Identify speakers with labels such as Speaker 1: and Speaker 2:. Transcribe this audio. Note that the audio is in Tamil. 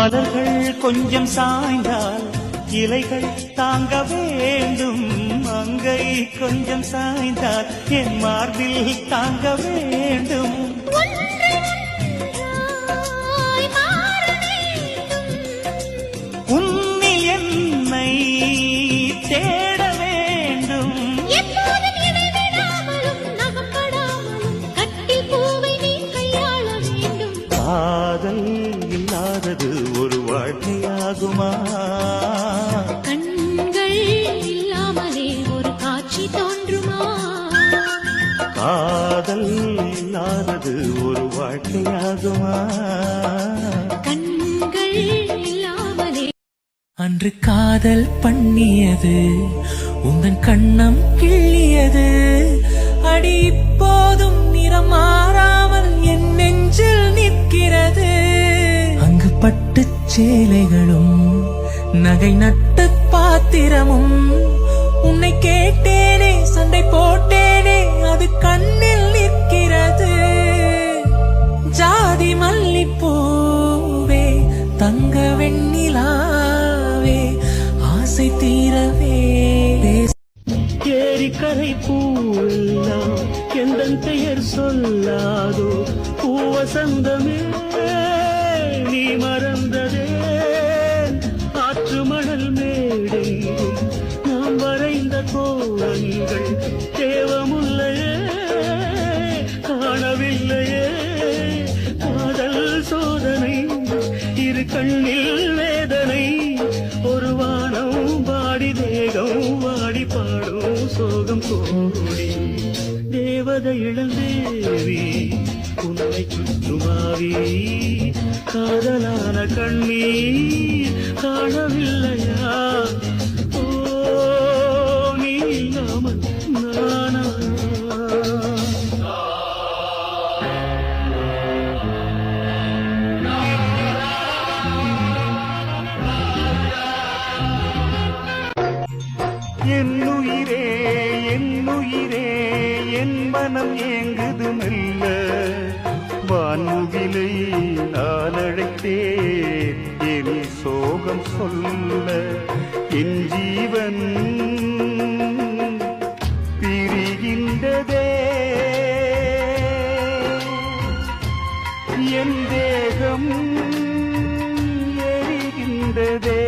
Speaker 1: மலர்கள் கொஞ்சம் சாய்ந்தால் இலைகள் தாங்க வேண்டும். மங்கை கொஞ்சம் சாய்ந்தால் என் மார்பில் தாங்க வேண்டும். உன்னில் என்னை தேட வேண்டும். காதல் இல்லாதது ஒரு வாழ்க்கையாகுமா?
Speaker 2: கண்கள் இல்லாமலே ஒரு காட்சி தோன்றுமா?
Speaker 1: காதல் இல்லாதது ஒரு வாழ்க்கையாகுமா?
Speaker 2: கண்கள் இல்லாமலே.
Speaker 3: அன்று காதல் பண்ணியது உந்தன் கண்ணம் கிள்ளியது. அடி இப்போதும் நிறம் மாறாமல் என் நெஞ்சில் நிற்கிறது. அங்கு பட்டு சேலைகளும் நகை நட்டு பாத்திரமும் உன்னை கேட்டேனே, சண்டை போட்டேனே, அது கண்ணில் நிற்கிறது. ஜாதி மல்லிப்பூவே, தங்க வெண்ணிலாவே, ஆசை தீரவே
Speaker 1: ஏரிக்கரை பூவெல்லாம் எந்தன் பெயர் சொல்லாதோ? பூவசந்தமே நீ மறந்ததே. ஆற்று மணல் மேடெங்கும் நாம் வரைந்த கோலங்கள் தேவமுல்லையே, காணவில்லையே. காதல் சோதனை, இரு கண்ணில் வேதனை. ஒரு வானம் வாடி தேகம் வாடி பாடும் சோகம் கோடி. தேவதை இளந்தேவி உன்னை சுற்றுமாவி. காதலான கண்ணீர் காணவில்லையா? ஓ நீ இல்லாமல் நானா? என்னுயிரே என்னுயிரே என் மனம் ஏங்குது மெல்ல. வான்முகிலை நான் அழைத்தேன் என் சோகம் சொல்ல. என் ஜீவன் பிரிகின்றதே, என் தேகம் எரிகின்றதே.